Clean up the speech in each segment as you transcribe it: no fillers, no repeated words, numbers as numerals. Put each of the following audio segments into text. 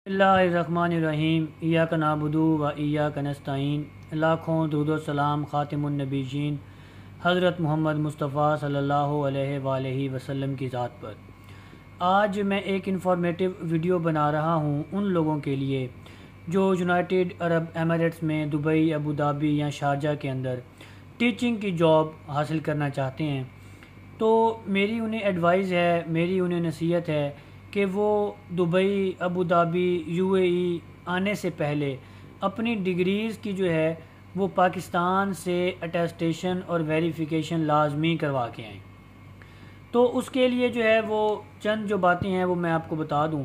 बिस्मिल्लाहिर्रहमानिर्रहीम इय्याका नअबुदु व इय्याका नस्तईन। लाखों दुरूद सलाम ख़ातिमुन नबीयीन हज़रत मोहम्मद मुस्तफ़ा सल्लल्लाहु अलैहि वसल्लम की ज़ात पर। आज मैं एक इन्फॉर्मेटिव वीडियो बना रहा हूँ उन लोगों के लिए जो यूनाइटेड अरब एमिरेट्स में दुबई, अबू धाबी या शारजा के अंदर टीचिंग की जॉब हासिल करना चाहते हैं। तो मेरी उन्हें एडवाइस है, मेरी उन्हें नसीहत है कि वो दुबई, अबू धाबी, यूएई आने से पहले अपनी डिग्रीज़ की जो है वो पाकिस्तान से अटेस्टेशन और वेरिफ़िकेशन लाजमी करवा के आएँ। तो उसके लिए जो है वो चंद जो बातें हैं वो मैं आपको बता दूं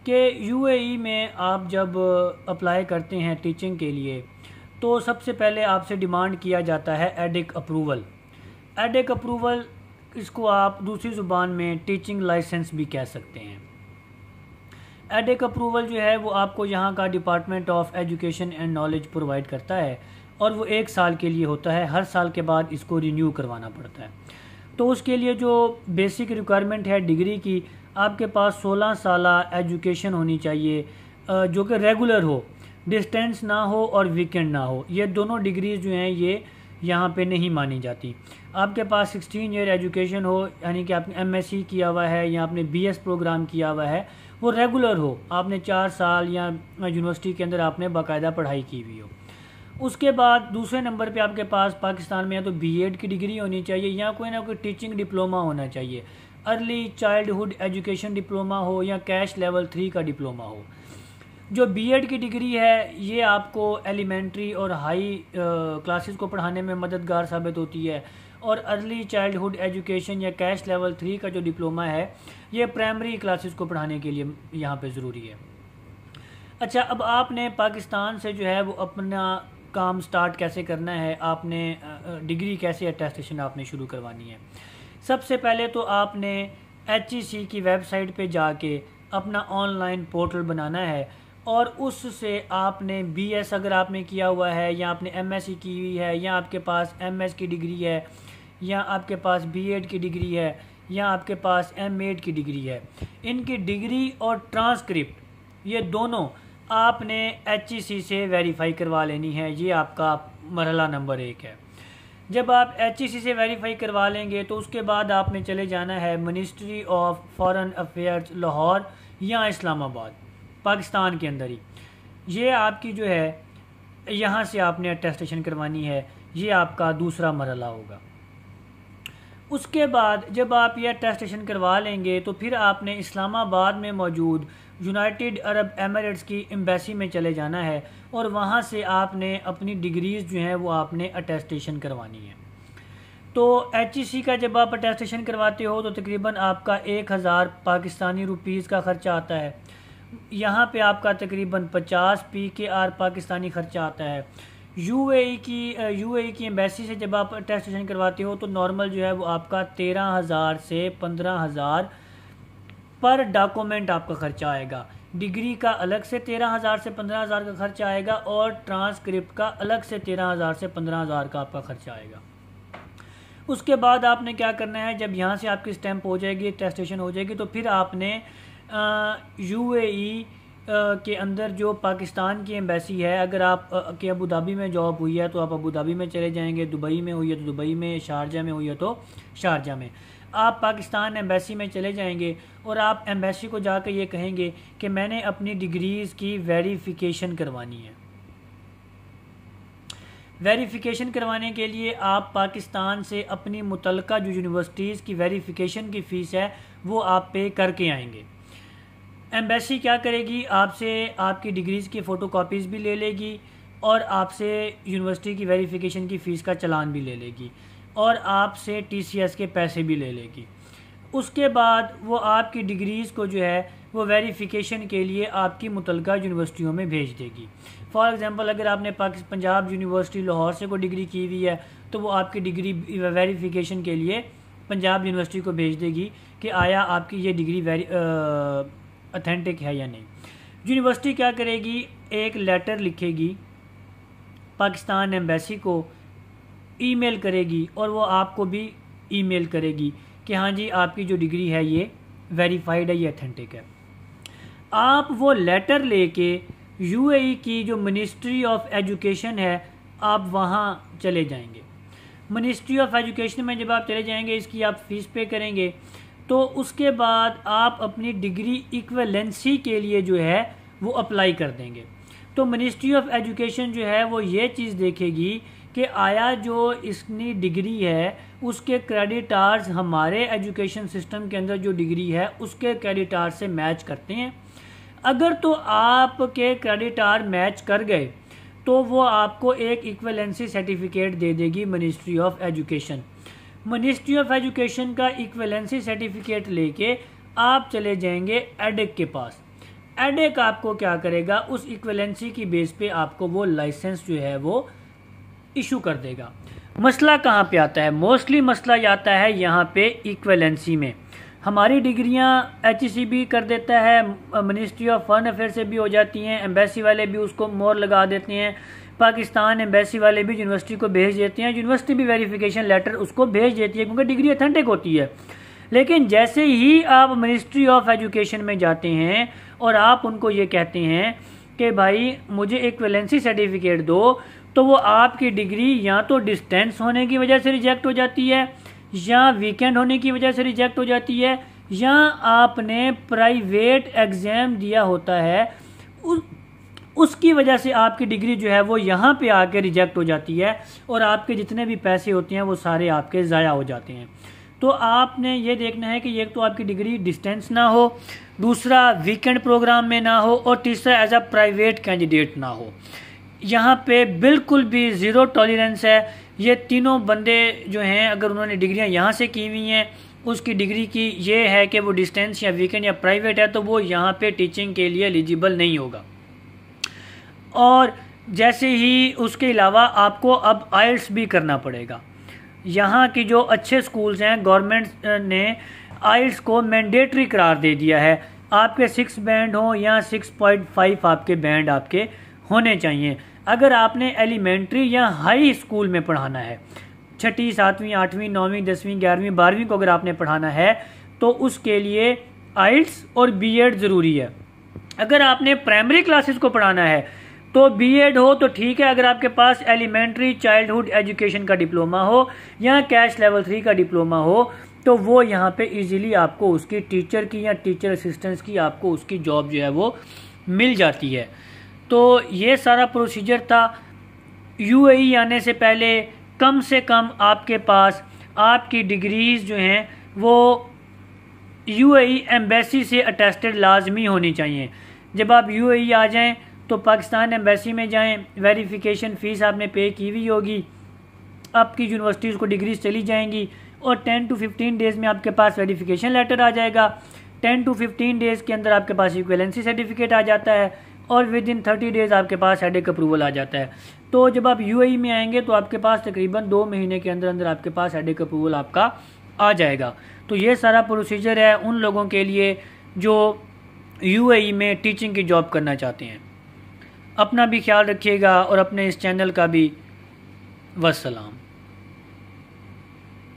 कि यूएई में आप जब अप्लाई करते हैं टीचिंग के लिए तो सबसे पहले आपसे डिमांड किया जाता है एडिक अप्रूवल। एडिक अप्रूवल, इसको आप दूसरी ज़ुबान में टीचिंग लाइसेंस भी कह सकते हैं। एडिक अप्रूवल जो है वो आपको यहाँ का department of education and knowledge provide करता है और वो 1 साल के लिए होता है। हर साल के बाद इसको रिन्यू करवाना पड़ता है। तो उसके लिए जो बेसिक रिक्वायरमेंट है डिग्री की, आपके पास 16 साल एजुकेशन होनी चाहिए जो कि रेगुलर हो, डिस्टेंस ना हो और वीकेंड ना हो। ये दोनों डिग्रीज जो हैं ये यहाँ पे नहीं मानी जाती। आपके पास 16 ईयर एजुकेशन हो, यानी कि आपने एमएससी किया हुआ है या आपने बीएस प्रोग्राम किया हुआ है, वो रेगुलर हो, आपने 4 साल या यूनिवर्सिटी के अंदर आपने बाकायदा पढ़ाई की हुई हो। उसके बाद दूसरे नंबर पे आपके पास पाकिस्तान में या तो बीएड की डिग्री होनी चाहिए या कोई ना कोई टीचिंग डिप्लोमा होना चाहिए। अर्ली चाइल्डहुड एजुकेशन डिप्लोमा हो या कैश लेवल 3 का डिप्लोमा हो। जो बीएड की डिग्री है ये आपको एलिमेंट्री और हाई क्लासेस को पढ़ाने में मददगार साबित होती है, और अर्ली चाइल्डहुड एजुकेशन या कैश लेवल 3 का जो डिप्लोमा है ये प्राइमरी क्लासेस को पढ़ाने के लिए यहाँ पे ज़रूरी है। अच्छा, अब आपने पाकिस्तान से जो है वो अपना काम स्टार्ट कैसे करना है, आपने डिग्री कैसे अटेस्टेशन आपने शुरू करवानी है। सबसे पहले तो आपने HEC की वेबसाइट पे जाके अपना ऑनलाइन पोर्टल बनाना है और उससे आपने BS अगर आपने किया हुआ है या आपने MSc की हुई है या आपके पास MS की डिग्री है या आपके पास BEd की डिग्री है या आपके पास MEd की डिग्री है, इनकी डिग्री और ट्रांसक्रिप्ट ये दोनों आपने HEC से वेरीफाई करवा लेनी है। ये आपका मरहला नंबर 1 है। जब आप HEC से वेरीफाई करवा लेंगे तो उसके बाद आपने चले जाना है ministry of foreign affairs Lahore या इस्लामाबाद, पाकिस्तान के अंदर ही। ये आपकी जो है यहाँ से आपने अटेस्टेशन करवानी है। ये आपका दूसरा मरहला होगा। उसके बाद जब आप ये अटेस्टेशन करवा लेंगे तो फिर आपने इस्लामाबाद में मौजूद यूनाइटेड अरब एमिरेट्स की एम्बेसी में चले जाना है और वहाँ से आपने अपनी डिग्रीज़ जो हैं वो आपने अटेस्टेशन करवानी है। तो HEC का जब आप अटेस्टेशन करवाते हो तो तकरीबन आपका 1000 पाकिस्तानी रुपीज़ का ख़र्चा आता है। यहाँ पे आपका तकरीबन 50 PKR पाकिस्तानी ख़र्चा आता है। यूएई की एम्बेसी से जब आप अटेस्टेशन करवाते हो तो नॉर्मल जो है वो आपका 13,000 से 15,000 पर डॉक्यूमेंट आपका ख़र्चा आएगा। डिग्री का अलग से 13,000 से 15,000 का खर्चा आएगा और ट्रांसक्रिप्ट का अलग से 13,000 से 15,000 का आपका खर्चा आएगा। उसके बाद आपने क्या करना है, जब यहाँ से आपकी स्टैंप हो जाएगी, अटेस्टेशन हो जाएगी, तो फिर आपने यूएई के अंदर जो पाकिस्तान की एम्बेसी है, अगर आप के अबू धाबी में जॉब हुई है तो आप अबू धाबी में चले जाएंगे, दुबई में हुई है तो दुबई में, शारजा में हुई है तो शारजा में। आप पाकिस्तान एम्बेसी में चले जाएंगे और आप एम्बेसी को जाकर ये कहेंगे कि मैंने अपनी डिग्रीज़ की वेरिफ़िकेशन करवानी है। वेरिफ़िकेशन करवाने के लिए आप पाकिस्तान से अपनी मुतलका जो यूनिवर्सिटीज़ की वेरिफ़िकेशन की फ़ीस है वो आप पे करके आएंगे। एम्बेसी क्या करेगी, आपसे आपकी डिग्रीज़ की फ़ोटोकॉपीज़ भी ले लेगी और आपसे यूनिवर्सिटी की वेरिफ़िकेशन की फ़ीस का चालान भी ले लेगी और आपसे TCS के पैसे भी ले लेगी। उसके बाद वो आपकी डिग्रीज़ को जो है वो वेरिफ़िकेशन के लिए आपकी मुतलका यूनिवर्सिटियों में भेज देगी। फॉर एग्ज़ाम्पल, अगर आपने पंजाब यूनिवर्सिटी लाहौर से कोई डिग्री की हुई है तो वो आपकी डिग्री वेरिफ़िकेशन के लिए पंजाब यूनिवर्सिटी को भेज देगी कि आया आपकी ये डिग्री ऑथेंटिक है या नहीं। यूनिवर्सिटी क्या करेगी, एक लेटर लिखेगी पाकिस्तान एम्बेसी को, ईमेल करेगी और वो आपको भी ईमेल करेगी कि हाँ जी आपकी जो डिग्री है ये वेरीफाइड है, ये अथेंटिक है। आप वो लेटर लेके यूएई की जो मिनिस्ट्री ऑफ एजुकेशन है आप वहाँ चले जाएंगे। मिनिस्ट्री ऑफ एजुकेशन में जब आप चले जाएंगे, इसकी आप फ़ीस पे करेंगे, तो उसके बाद आप अपनी डिग्री इक्विवेलेंसी के लिए जो है वो अप्लाई कर देंगे। तो मिनिस्ट्री ऑफ एजुकेशन जो है वो ये चीज़ देखेगी कि आया जो इसकी डिग्री है उसके क्रेडिट आवर्स हमारे एजुकेशन सिस्टम के अंदर जो डिग्री है उसके क्रेडिट आवर्स से मैच करते हैं। अगर तो आपके क्रेडिट आवर मैच कर गए तो वो आपको एक इक्विवेलेंसी सर्टिफिकेट दे देगी ministry of education. Ministry of education का इक्विवेलेंसी सर्टिफिकेट लेके आप चले जाएंगे एडेक के पास। एडेक आपको क्या करेगा, उस इक्विवेलेंसी की बेस पे आपको वो लाइसेंस जो है वो इशू कर देगा। मसला कहाँ पे आता है? मोस्टली मसला आता है यहाँ पे इक्विवेलेंसी में। हमारी डिग्रियाँ HEC कर देता है, मिनिस्ट्री ऑफ फॉरेन अफेयर से भी हो जाती हैं, एम्बेसी वाले भी उसको मोहर लगा देते हैं, पाकिस्तान एम्बेसी वाले भी यूनिवर्सिटी को भेज देते हैं, यूनिवर्सिटी भी वेरिफिकेशन लेटर उसको भेज देती है क्योंकि डिग्री अथेंटिक होती है। लेकिन जैसे ही आप मिनिस्ट्री ऑफ एजुकेशन में जाते हैं और आप उनको ये कहते हैं कि भाई मुझे इक्विवेलेंसी सर्टिफिकेट दो, तो वो आपकी डिग्री या तो डिस्टेंस होने की वजह से रिजेक्ट हो जाती है, या वीकेंड होने की वजह से रिजेक्ट हो जाती है, या आपने प्राइवेट एग्ज़ाम दिया होता है उसकी वजह से आपकी डिग्री जो है वो यहाँ पे आके रिजेक्ट हो जाती है और आपके जितने भी पैसे होते हैं वो सारे आपके ज़ाया हो जाते हैं। तो आपने ये देखना है कि एक तो आपकी डिग्री डिस्टेंस ना हो, दूसरा वीकेंड प्रोग्राम में ना हो, और तीसरा एज अ प्राइवेट कैंडिडेट ना हो। यहाँ पे बिल्कुल भी ज़ीरो टॉलरेंस है। ये तीनों बंदे जो हैं अगर उन्होंने डिग्रियाँ यहाँ से की हुई हैं, उसकी डिग्री की ये है कि वो डिस्टेंस या वीकेंड या प्राइवेट है, तो वो यहाँ पे टीचिंग के लिए एलिजिबल नहीं होगा। और जैसे ही उसके अलावा आपको अब आइल्स भी करना पड़ेगा। यहाँ की जो अच्छे स्कूल्स हैं गवर्नमेंट ने आइल्स को मैंडेटरी करार दे दिया है। आपके 6 बैंड हों या 6.5 आपके बैंड आपके होने चाहिए। अगर आपने एलिमेंट्री या हाई स्कूल में पढ़ाना है, 6ठी 7वीं 8वीं 9वीं 10वीं 11वीं 12वीं को अगर आपने पढ़ाना है तो उसके लिए आइल्स और बीएड ज़रूरी है। अगर आपने प्राइमरी क्लासेस को पढ़ाना है तो बीएड हो तो ठीक है, अगर आपके पास एलिमेंट्री चाइल्डहुड एजुकेशन का डिप्लोमा हो या कैश लेवल 3 का डिप्लोमा हो तो वो यहाँ पे इजीली आपको उसकी टीचर की या टीचर असिस्टेंस की आपको उसकी जॉब जो है वो मिल जाती है। तो ये सारा प्रोसीजर था। यूएई आने से पहले कम से कम आपके पास आपकी डिग्रीज़ जो हैं वो यूएई एम्बेसी से अटेस्टेड लाजमी होनी चाहिए। जब आप यूएई आ जाएं तो पाकिस्तान एम्बेसी में जाएं, वेरिफिकेशन फ़ीस आपने पे की हुई होगी, आपकी यूनिवर्सिटीज़ को डिग्रीज चली जाएंगी और 10 to 15 डेज़ में आपके पास वेरिफिकेशन लेटर आ जाएगा। 10 to 15 डेज़ के अंदर आपके पास इक्विवेलेंसी सर्टिफिकेट आ जाता है और विद इन 30 डेज़ आपके पास हेडेक अप्रूवल आ जाता है। तो जब आप यूएई में आएंगे तो आपके पास तकरीबन 2 महीने के अंदर अंदर आपके पास हेडेक अप्रूवल आपका आ जाएगा। तो ये सारा प्रोसीजर है उन लोगों के लिए जो यूएई में टीचिंग की जॉब करना चाहते हैं। अपना भी ख्याल रखिएगा और अपने इस चैनल का भी वस्सलाम।